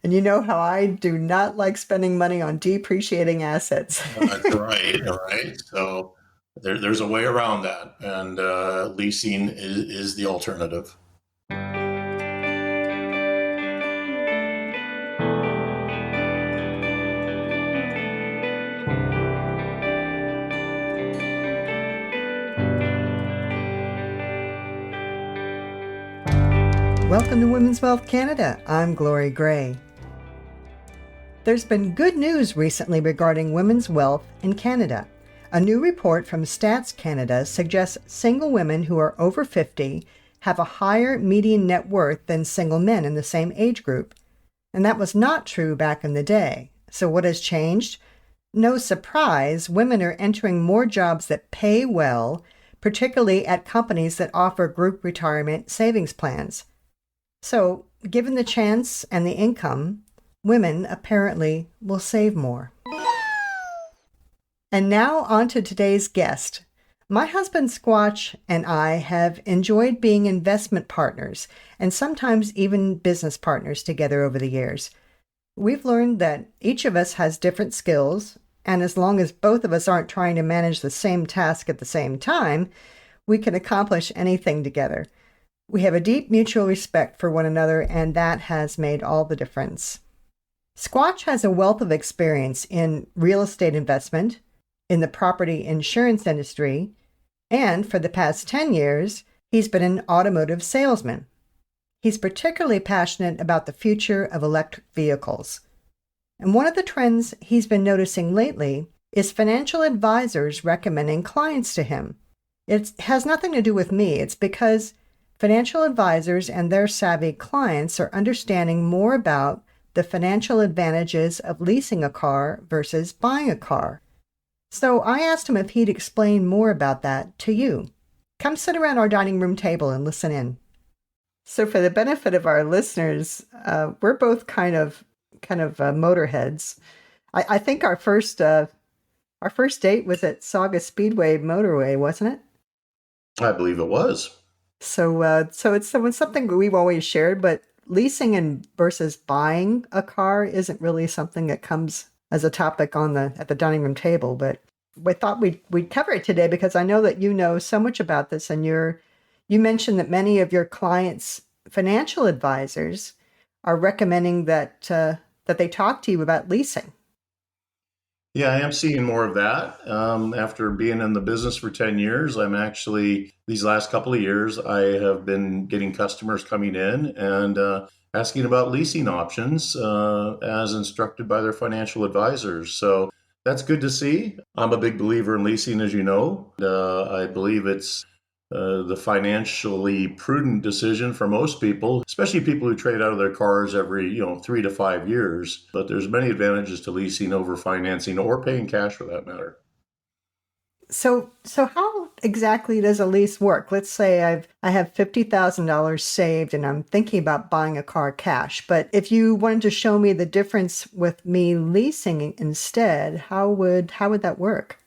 And you know how I do not like spending money on depreciating assets. Right. So there's a way around that, and leasing is the alternative. Welcome to Women's Wealth Canada. I'm Glory Gray. There's been good news recently regarding women's wealth in Canada. A new report from Stats Canada suggests single women who are over 50 have a higher median net worth than single men in the same age group. And that was not true back in the day. So what has changed? No surprise, women are entering more jobs that pay well, particularly at companies that offer group retirement savings plans. So, given the chance and the income, women apparently will save more. And now on to today's guest. My husband Squatch and I have enjoyed being investment partners and sometimes even business partners together over the years. We've learned that each of us has different skills, and as long as both of us aren't trying to manage the same task at the same time, we can accomplish anything together. We have a deep mutual respect for one another, and that has made all the difference. Squatch has a wealth of experience in real estate investment, in the property insurance industry, and for the past 10 years, he's been an automotive salesman. He's particularly passionate about the future of electric vehicles. And one of the trends he's been noticing lately is financial advisors recommending clients to him. It has nothing to do with me. It's because financial advisors and their savvy clients are understanding more about the financial advantages of leasing a car versus buying a car. So I asked him if he'd explain more about that to you. Come sit around our dining room table and listen in. So for the benefit of our listeners, we're both kind of motorheads. I think our first date was at Sauga Speedway Motorway, wasn't it? I believe it was. So it's something we've always shared, but leasing and versus buying a car isn't really something that comes as a topic at the dining room table. But we thought we'd cover it today because I know that you know so much about this, and you mentioned that many of your clients' financial advisors are recommending that they talk to you about leasing. Yeah, I am seeing more of that. After being in the business for 10 years, these last couple of years, I have been getting customers coming in and asking about leasing options as instructed by their financial advisors. So that's good to see. I'm a big believer in leasing, as you know. I believe it's the financially prudent decision for most people, especially people who trade out of their cars every 3 to 5 years. But there's many advantages to leasing over financing or paying cash for that matter. So how exactly does a lease work? Let's say I have $50,000 saved and I'm thinking about buying a car cash. But if you wanted to show me the difference with me leasing instead, how would that work?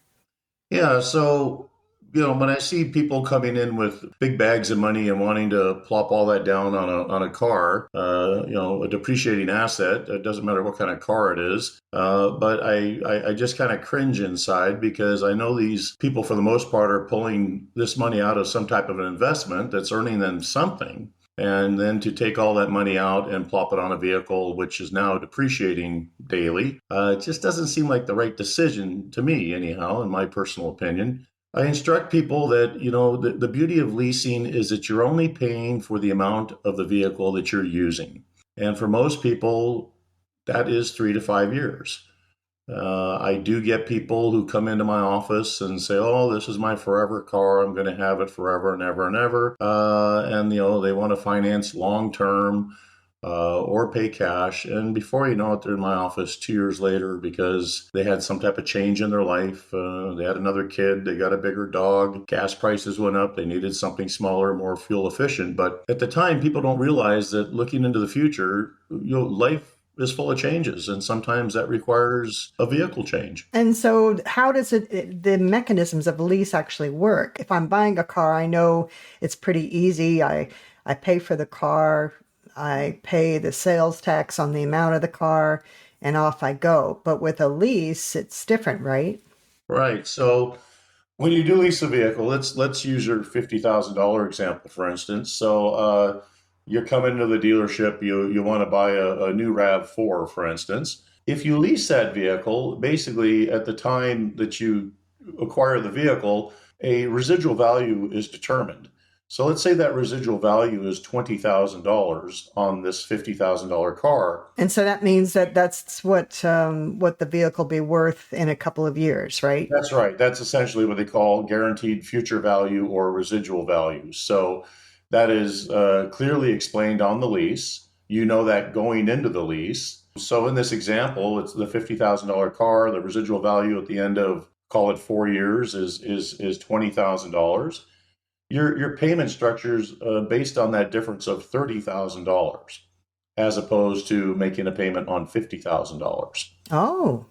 Yeah, so when I see people coming in with big bags of money and wanting to plop all that down on a car, a depreciating asset, it doesn't matter what kind of car it is. But I just kind of cringe inside because I know these people, for the most part, are pulling this money out of some type of an investment that's earning them something. And then to take all that money out and plop it on a vehicle, which is now depreciating daily, it just doesn't seem like the right decision to me, anyhow, in my personal opinion. I instruct people that, the beauty of leasing is that you're only paying for the amount of the vehicle that you're using. And for most people, that is 3 to 5 years. I do get people who come into my office and say, "Oh, this is my forever car. I'm going to have it forever and ever and ever." And they want to finance long term or pay cash. And before you know it, they're in my office 2 years later because they had some type of change in their life. They had another kid. They got a bigger dog. Gas prices went up. They needed something smaller, more fuel efficient. But at the time, people don't realize that looking into the future, life is full of changes, and sometimes that requires a vehicle change. And so how does the mechanisms of a lease actually work? If I'm buying a car, I know it's pretty easy. I pay for the car. I pay the sales tax on the amount of the car, and off I go. But with a lease, it's different, right? Right. So when you do lease a vehicle, let's use your $50,000 example, for instance. So you're coming to the dealership, you want to buy a new RAV4, for instance. If you lease that vehicle, basically at the time that you acquire the vehicle, a residual value is determined. So let's say that residual value is $20,000 on this $50,000 car. And so that means that that's what the vehicle be worth in a couple of years, right? That's right. That's essentially what they call guaranteed future value or residual value. So that is clearly explained on the lease. You know that going into the lease. So in this example, it's the $50,000 car. The residual value at the end of, call it 4 years, is $20,000. Your payment structure's based on that difference of $30,000, as opposed to making a payment on $50,000. Oh,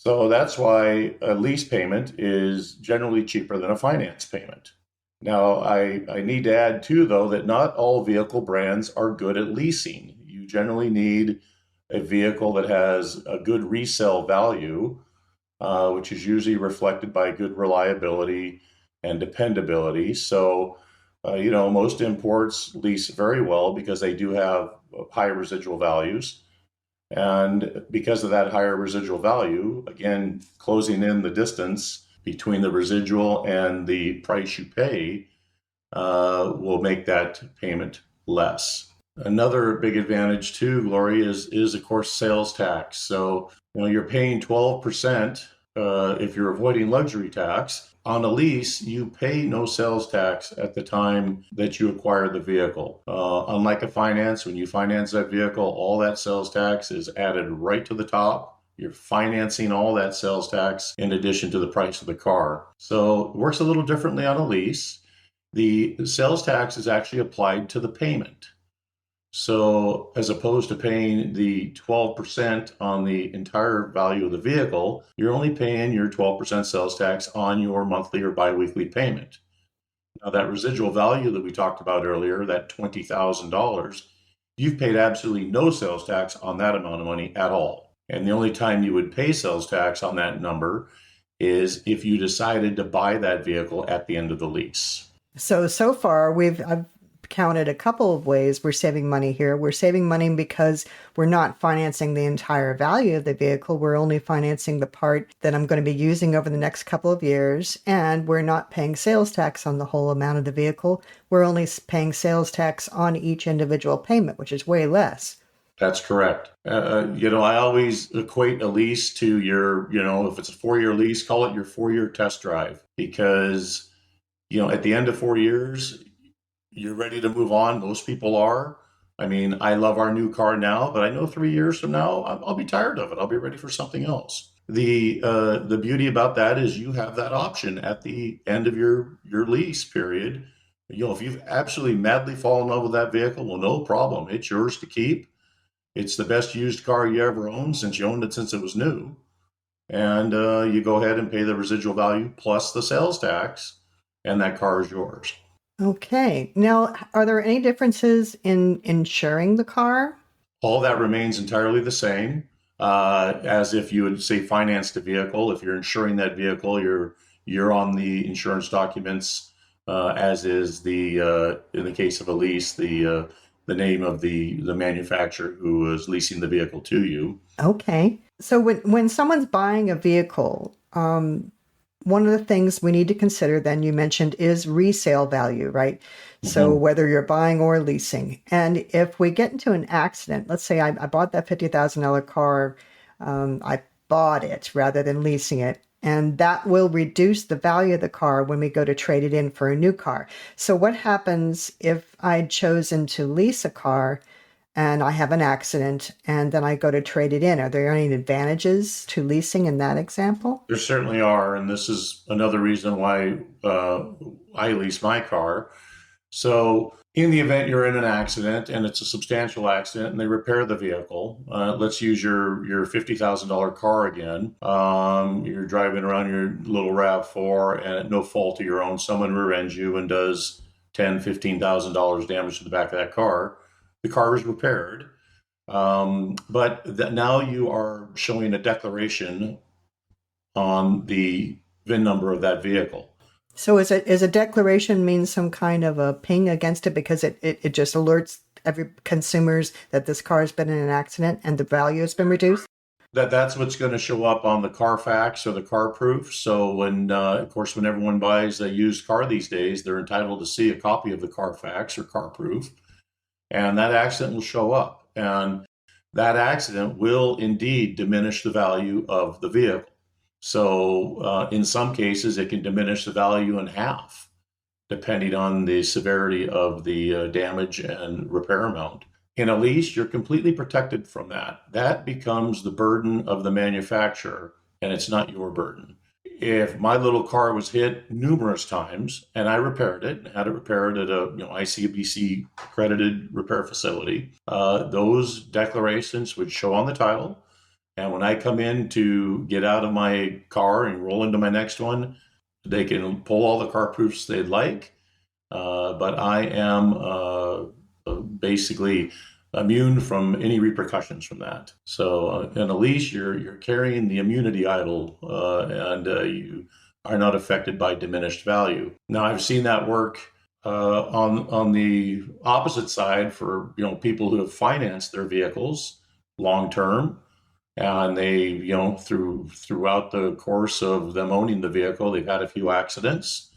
So that's why a lease payment is generally cheaper than a finance payment. Now, I need to add too, though, that not all vehicle brands are good at leasing. You generally need a vehicle that has a good resale value, which is usually reflected by good reliability and dependability. So, most imports lease very well because they do have high residual values. And because of that higher residual value, again, closing in the distance between the residual and the price you pay will make that payment less. Another big advantage too, Glory, is of course sales tax. So you're paying 12% if you're avoiding luxury tax. On a lease, you pay no sales tax at the time that you acquire the vehicle. Unlike a finance, when you finance that vehicle, all that sales tax is added right to the top. You're financing all that sales tax in addition to the price of the car. So it works a little differently on a lease. The sales tax is actually applied to the payment. So as opposed to paying the 12% on the entire value of the vehicle, you're only paying your 12% sales tax on your monthly or biweekly payment. Now that residual value that we talked about earlier, that $20,000, you've paid absolutely no sales tax on that amount of money at all. And the only time you would pay sales tax on that number is if you decided to buy that vehicle at the end of the lease. so far I've counted a couple of ways we're saving money here. We're saving money because we're not financing the entire value of the vehicle. We're only financing the part that I'm going to be using over the next couple of years. And we're not paying sales tax on the whole amount of the vehicle. We're only paying sales tax on each individual payment, which is way less. That's correct. I always equate a lease to if it's a 4-year lease, call it your 4-year test drive because, at the end of 4 years, you're ready to move on. Most people are. I mean, I love our new car now, but I know 3 years from now, I'll be tired of it. I'll be ready for something else. The beauty about that is you have that option at the end of your lease period. If you've absolutely madly fallen in love with that vehicle, well, no problem. It's yours to keep. It's the best used car you ever owned since you owned it since it was new. And you go ahead and pay the residual value plus the sales tax, and that car is yours. Okay. Now, are there any differences in insuring the car? All that remains entirely the same as if you would say finance the vehicle. If you're insuring that vehicle, you're on the insurance documents as is in the case of a lease the name of the manufacturer who is leasing the vehicle to you. Okay. So when someone's buying a vehicle, one of the things we need to consider, then you mentioned, is resale value, right? So whether you're buying or leasing. And if we get into an accident, let's say I bought that $50,000 car, I bought it rather than leasing it. And that will reduce the value of the car when we go to trade it in for a new car. So what happens if I'd chosen to lease a car and I have an accident and then I go to trade it in? Are there any advantages to leasing in that example? There certainly are, and this is another reason why I lease my car. So in the event you're in an accident and it's a substantial accident and they repair the vehicle, let's use your $50,000 car again. You're driving around your little RAV4 and at no fault of your own, someone rear ends you and does $10,000, $15,000 damage to the back of that car. the car is repaired. But now you are showing a declaration on the VIN number of that vehicle. So is a declaration mean some kind of a ping against it because it just alerts every consumers that this car has been in an accident and the value has been reduced? That's what's going to show up on the Carfax or the car proof. So when, of course, when everyone buys a used car these days, they're entitled to see a copy of the Carfax or car proof, and that accident will show up. And that accident will indeed diminish the value of the vehicle. So in some cases, it can diminish the value in half, depending on the severity of the damage and repair amount. In a lease, you're completely protected from that. That becomes the burden of the manufacturer, and it's not your burden. If my little car was hit numerous times and I repaired it and had it repaired at a ICBC accredited repair facility, those declarations would show on the title. And when I come in to get out of my car and roll into my next one, they can pull all the car proofs they'd like. But I am basically immune from any repercussions from that. So in a lease, you're carrying the immunity idol, and you are not affected by diminished value. Now, I've seen that work on the opposite side for people who have financed their vehicles long term, and they throughout the course of them owning the vehicle, they've had a few accidents.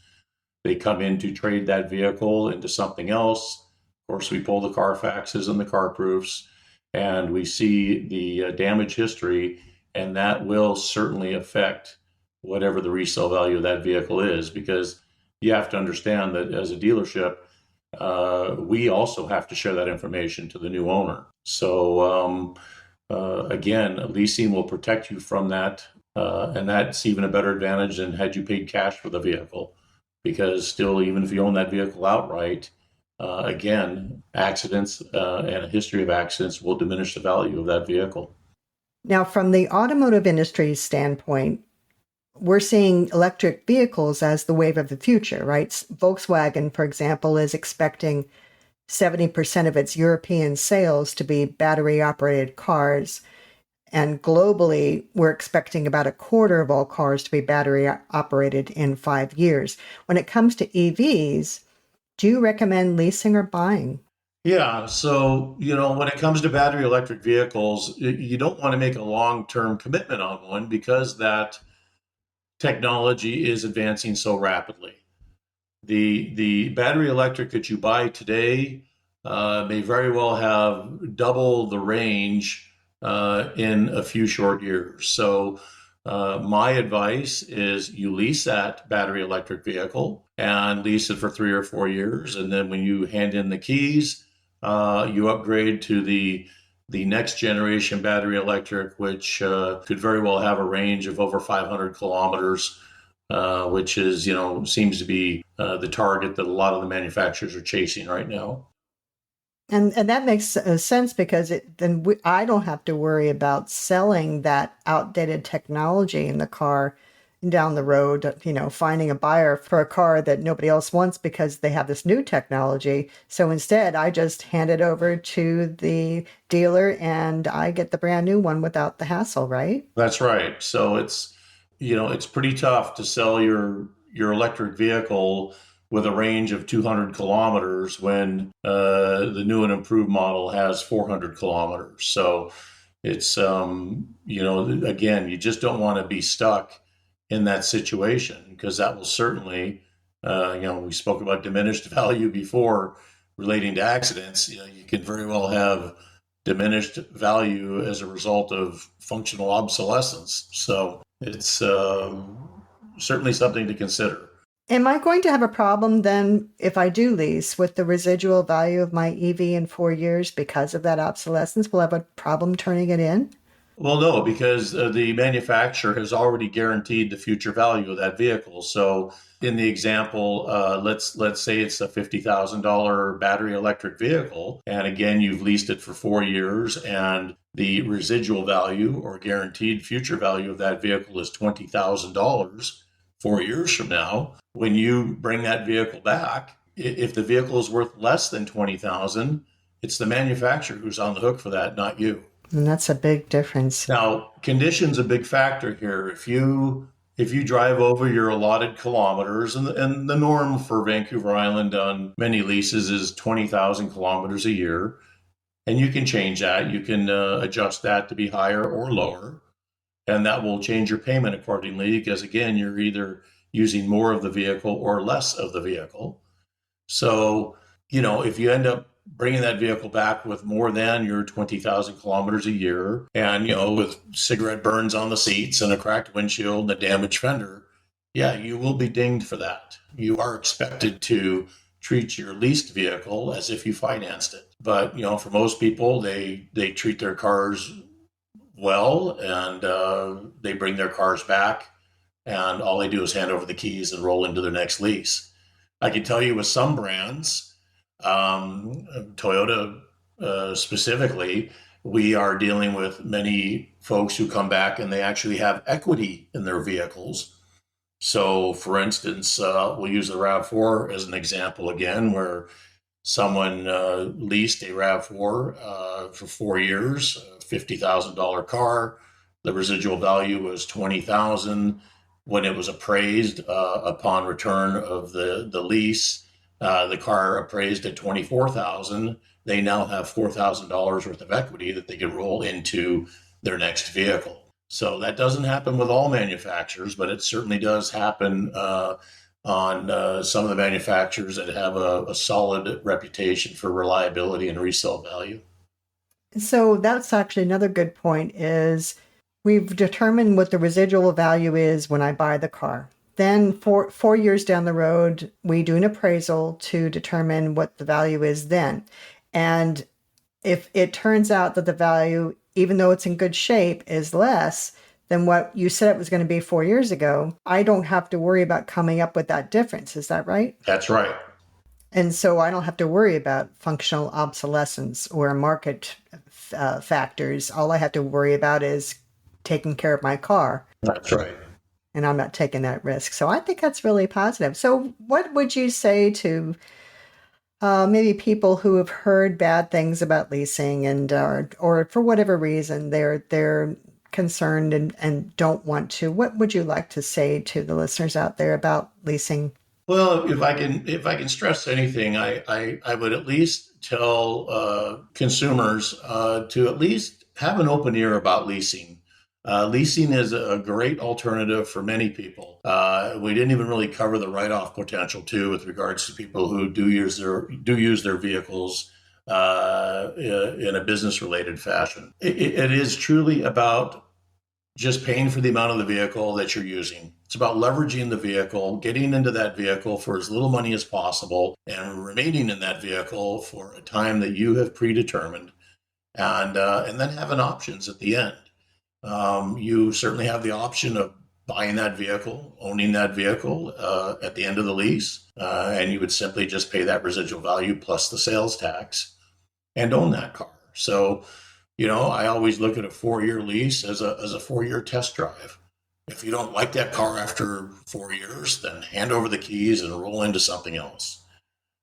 They come in to trade that vehicle into something else. Of course, we pull the Carfaxes and the car proofs, and we see the damage history, and that will certainly affect whatever the resale value of that vehicle is, because you have to understand that as a dealership, we also have to share that information to the new owner. So again, leasing will protect you from that, and that's even a better advantage than had you paid cash for the vehicle, because still, even if you own that vehicle outright, again, accidents and a history of accidents will diminish the value of that vehicle. Now, from the automotive industry's standpoint, we're seeing electric vehicles as the wave of the future, right? Volkswagen, for example, is expecting 70% of its European sales to be battery operated cars. And globally, we're expecting about a quarter of all cars to be battery operated in 5 years. When it comes to EVs, do you recommend leasing or buying? Yeah, so when it comes to battery electric vehicles, you don't want to make a long-term commitment on one because that technology is advancing so rapidly. The battery electric that you buy today may very well have double the range in a few short years. So my advice is you lease that battery electric vehicle and lease it for 3 or 4 years. And then when you hand in the keys, you upgrade to the next generation battery electric, which could very well have a range of over 500 kilometers, which is, seems to be the target that a lot of the manufacturers are chasing right now. And that makes sense because I don't have to worry about selling that outdated technology in the car down the road, finding a buyer for a car that nobody else wants because they have this new technology. So instead, I just hand it over to the dealer and I get the brand new one without the hassle, right? That's right. So it's pretty tough to sell your electric vehicle with a range of 200 kilometers when the new and improved model has 400 kilometers. So it's again, you just don't want to be stuck in that situation, because that will certainly, we spoke about diminished value before relating to accidents. You can very well have diminished value as a result of functional obsolescence. So it's certainly something to consider. Am I going to have a problem then if I do lease with the residual value of my EV in 4 years because of that obsolescence? Will I have a problem turning it in? Well, no, because the manufacturer has already guaranteed the future value of that vehicle. So, in the example, let's say it's a $50,000 battery electric vehicle, and again, you've leased it for 4 years, and the residual value or guaranteed future value of that vehicle is $20,000 4 years from now. When you bring that vehicle back, if the vehicle is worth less than 20,000, It's the manufacturer who's on the hook for that, not you. And that's a big difference. Now, condition's a big factor here. If you drive over your allotted kilometers, and the norm for Vancouver Island on many leases is 20,000 kilometers a year, and you can change that. You can adjust that to be higher or lower, and that will change your payment accordingly because, again, you're either using more of the vehicle or less of the vehicle. So, if you end up bringing that vehicle back with more than your 20,000 kilometers a year and, with cigarette burns on the seats and a cracked windshield and a damaged fender, yeah, you will be dinged for that. You are expected to treat your leased vehicle as if you financed it. But, for most people, they treat their cars well, and they bring their cars back, and all they do is hand over the keys and roll into their next lease. I can tell you with some brands, Toyota specifically, we are dealing with many folks who come back and they actually have equity in their vehicles. So, for instance, we'll use the RAV4 as an example again, where someone leased a RAV4 for 4 years, a $50,000 car. The residual value was 20,000. When it was appraised upon return of the lease, the car appraised at 24,000. They now have $4,000 worth of equity that they can roll into their next vehicle. So that doesn't happen with all manufacturers, but it certainly does happen on some of the manufacturers that have a solid reputation for reliability and resale value. So that's actually another good point is we've determined what the residual value is when I buy the car. Then 4 years down the road, we do an appraisal to determine what the value is then. And if it turns out that the value, even though it's in good shape, is less than what you said it was going to be 4 years ago, I don't have to worry about coming up with that difference. Is that right? That's right. And so I don't have to worry about functional obsolescence or market factors. All I have to worry about is taking care of my car. That's right. And I'm not taking that risk. So I think that's really positive. So, what would you say to maybe people who have heard bad things about leasing and or for whatever reason they're concerned and don't want to? What would you like to say to the listeners out there about leasing? Well, if I can stress anything, I would at least tell consumers to at least have an open ear about leasing. Leasing is a great alternative for many people. We didn't even really cover the write-off potential too, with regards to people who do use their vehicles in a business-related fashion. It is truly about just paying for the amount of the vehicle that you're using. It's about leveraging the vehicle, getting into that vehicle for as little money as possible, and remaining in that vehicle for a time that you have predetermined, and then having options at the end. You certainly have the option of buying that vehicle, owning that vehicle at the end of the lease, and you would simply just pay that residual value plus the sales tax and own that car. So, I always look at a 4-year lease as a 4-year test drive. If you don't like that car after 4 years, then hand over the keys and roll into something else.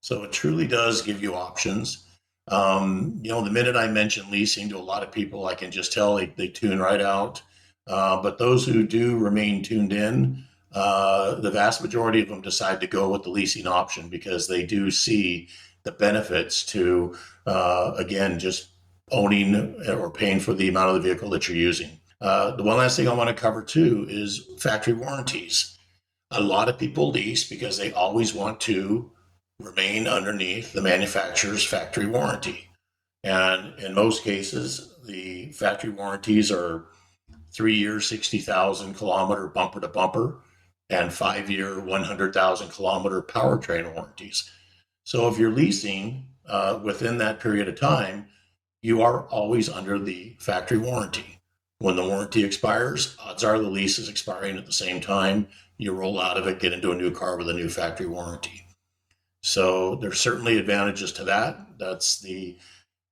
So it truly does give you options. The minute I mention leasing to a lot of people, I can just tell they tune right out. But those who do remain tuned in, the vast majority of them decide to go with the leasing option because they do see the benefits to, again, just owning or paying for the amount of the vehicle that you're using. The one last thing I want to cover too is factory warranties. A lot of people lease because they always want to remain underneath the manufacturer's factory warranty. And in most cases, the factory warranties are 3-year, 60,000 kilometer bumper to bumper and 5-year, 100,000 kilometer powertrain warranties. So if you're leasing within that period of time, you are always under the factory warranty. When the warranty expires, odds are the lease is expiring at the same time. You roll out of it, get into a new car with a new factory warranty. So there's certainly advantages to that. That's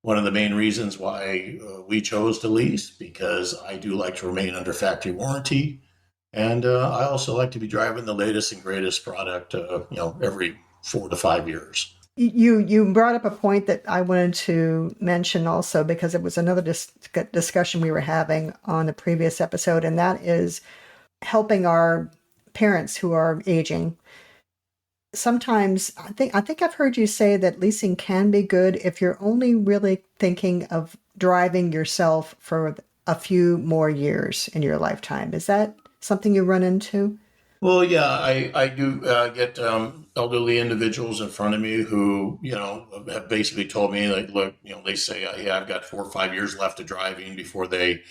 one of the main reasons why we chose to lease, because I do like to remain under factory warranty. And I also like to be driving the latest and greatest product, every 4 to 5 years. You brought up a point that I wanted to mention also because it was another discussion we were having on a previous episode, and that is helping our parents who are aging. Sometimes I think I've heard you say that leasing can be good if you're only really thinking of driving yourself for a few more years in your lifetime. Is that something you run into? Well, yeah, I do get elderly individuals in front of me who, have basically told me like, look, they say, yeah, I've got 4 or 5 years left of driving before they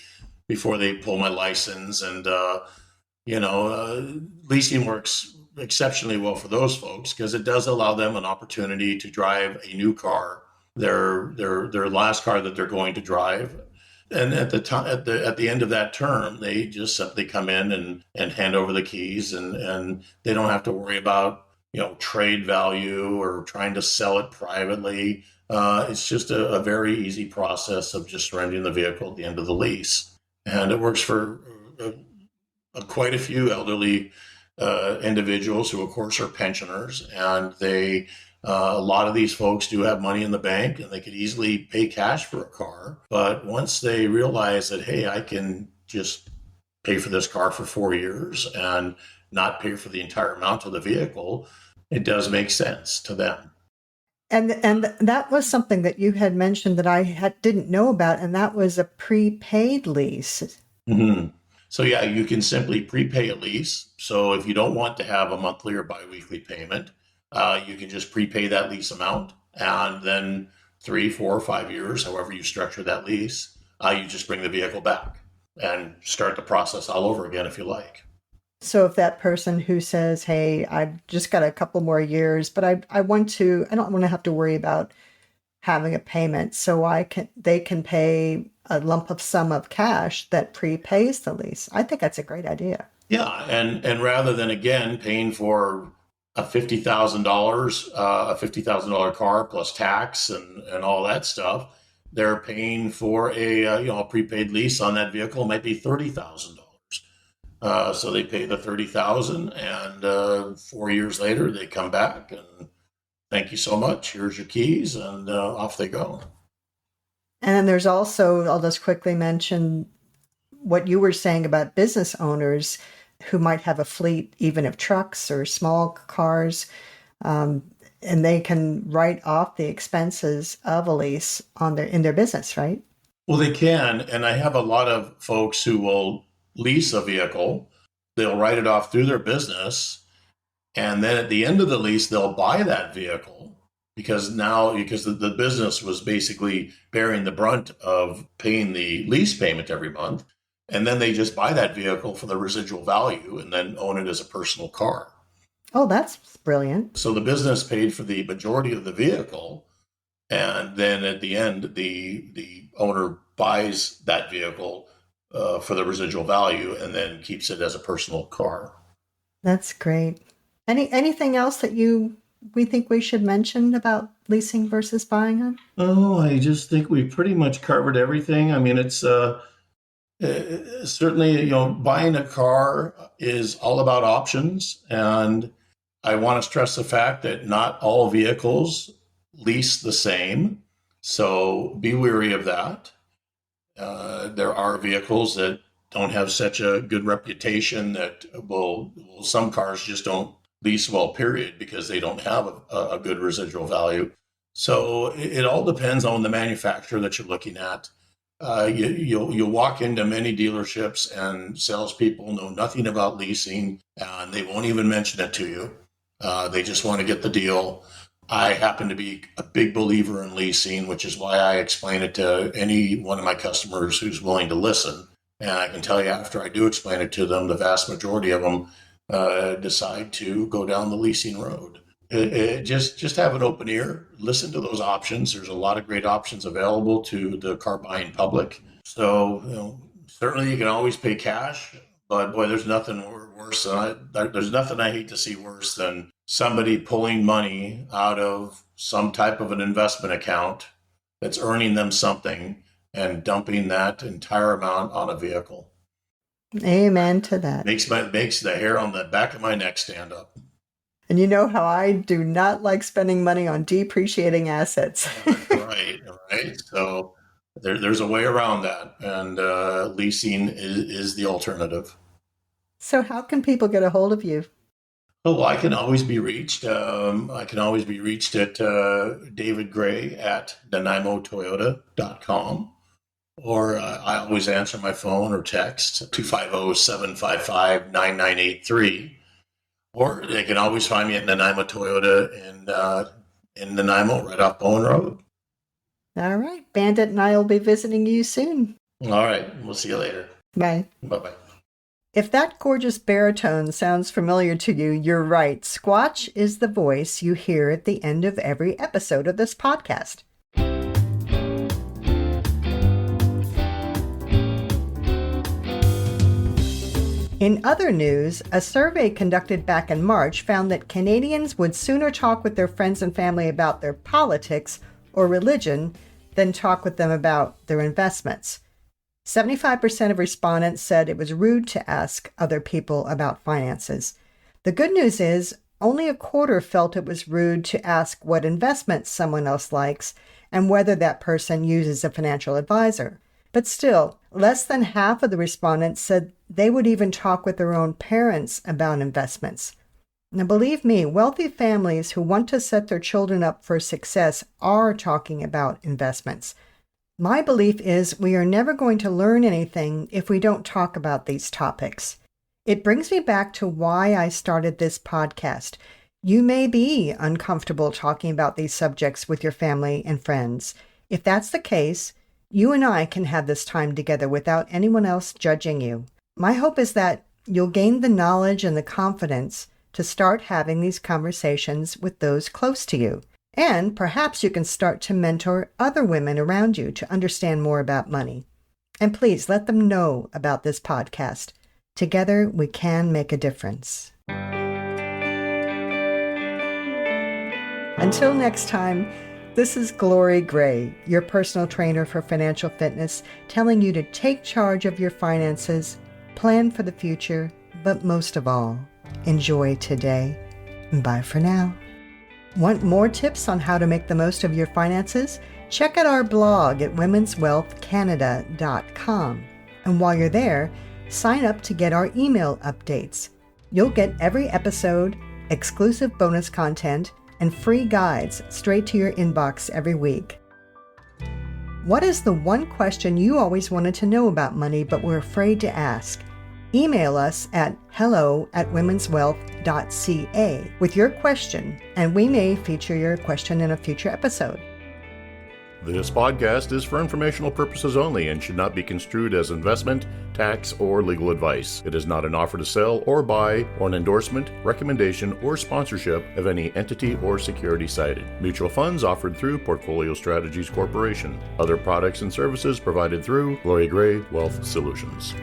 pull my license, and you know, uh, leasing works exceptionally well for those folks because it does allow them an opportunity to drive a new car, their last car that they're going to drive. And at the time, at the end of that term, they just simply come in and hand over the keys, and they don't have to worry about trade value or trying to sell it privately. It's just a very easy process of just surrendering the vehicle at the end of the lease, and it works for quite a few elderly individuals who, of course, are pensioners, and a lot of these folks do have money in the bank, and they could easily pay cash for a car. But once they realize that, hey, I can just pay for this car for 4 years and not pay for the entire amount of the vehicle, it does make sense to them. And that was something that you had mentioned that didn't know about, and that was a prepaid lease. Mm-hmm. So yeah, you can simply prepay a lease. So if you don't want to have a monthly or biweekly payment, you can just prepay that lease amount, and then 3, 4, or 5 years, however you structure that lease, you just bring the vehicle back and start the process all over again if you like. So if that person who says, "Hey, I've just got a couple more years, but I don't want to have to worry about having a payment, so they can pay a lump of sum of cash that prepays the lease." I think that's a great idea. Yeah, and rather than again paying for a $50,000 car plus tax and all that stuff, they're paying for a prepaid lease on that vehicle might be $30,000. So they pay the 30,000, and 4 years later they come back and thank you so much. Here's your keys, and off they go. And then there's also, I'll just quickly mention what you were saying about business owners who might have a fleet even of trucks or small cars, um, and they can write off the expenses of a lease on in their business, right? Well, they can, and I have a lot of folks who will lease a vehicle. They'll write it off through their business, and then at the end of the lease, they'll buy that vehicle because the business was basically bearing the brunt of paying the lease payment every month. And then they just buy that vehicle for the residual value and then own it as a personal car. Oh, that's brilliant. So the business paid for the majority of the vehicle. And then at the end, the owner buys that vehicle for the residual value and then keeps it as a personal car. That's great. Anything else that we think we should mention about leasing versus buying them? Oh, I just think we pretty much covered everything. I mean, it's certainly, buying a car is all about options. And I want to stress the fact that not all vehicles lease the same. So be wary of that. There are vehicles that don't have such a good reputation that some cars just don't lease well, period, because they don't have a good residual value. So it all depends on the manufacturer that you're looking at. You'll walk into many dealerships and salespeople know nothing about leasing, and they won't even mention it to you. They just want to get the deal. I happen to be a big believer in leasing, which is why I explain it to any one of my customers who's willing to listen. And I can tell you, after I do explain it to them, the vast majority of them decide to go down the leasing road. Just have an open ear, listen to those options. There's a lot of great options available to the car buying public. So, certainly you can always pay cash, but boy, there's nothing worse there's nothing I hate to see worse than somebody pulling money out of some type of an investment account that's earning them something and dumping that entire amount on a vehicle. Amen to that. Makes the hair on the back of my neck stand up. And you know how I do not like spending money on depreciating assets. Right, right. So there's a way around that, and leasing is the alternative. So, how can people get a hold of you? Oh, I can always be reached. I can always be reached at David Gray at NanaimoToyota.com. Or I always answer my phone or text 250-755-9983. Or they can always find me at Nanaimo Toyota in Nanaimo, right off Bowen Road. All right. Bandit and I will be visiting you soon. All right. We'll see you later. Bye. Bye-bye. If that gorgeous baritone sounds familiar to you, you're right. Squatch is the voice you hear at the end of every episode of this podcast. In other news, a survey conducted back in March found that Canadians would sooner talk with their friends and family about their politics or religion than talk with them about their investments. 75% of respondents said it was rude to ask other people about finances. The good news is only a quarter felt it was rude to ask what investments someone else likes and whether that person uses a financial advisor. But still, less than half of the respondents said they would even talk with their own parents about investments. Now, believe me, wealthy families who want to set their children up for success are talking about investments. My belief is we are never going to learn anything if we don't talk about these topics. It brings me back to why I started this podcast. You may be uncomfortable talking about these subjects with your family and friends. If that's the case, you and I can have this time together without anyone else judging you. My hope is that you'll gain the knowledge and the confidence to start having these conversations with those close to you. And perhaps you can start to mentor other women around you to understand more about money. And please let them know about this podcast. Together, we can make a difference. Until next time, this is Glory Gray, your personal trainer for financial fitness, telling you to take charge of your finances, plan for the future, but most of all, enjoy today. Bye for now. Want more tips on how to make the most of your finances? Check out our blog at womenswealthcanada.com. And while you're there, sign up to get our email updates. You'll get every episode, exclusive bonus content, and free guides straight to your inbox every week. What is the one question you always wanted to know about money but were afraid to ask? Email us at hello@womenswealth.ca with your question, and we may feature your question in a future episode. This podcast is for informational purposes only and should not be construed as investment, tax, or legal advice. It is not an offer to sell or buy, or an endorsement, recommendation, or sponsorship of any entity or security cited. Mutual funds offered through Portfolio Strategies Corporation. Other products and services provided through Glory Gray Wealth Solutions.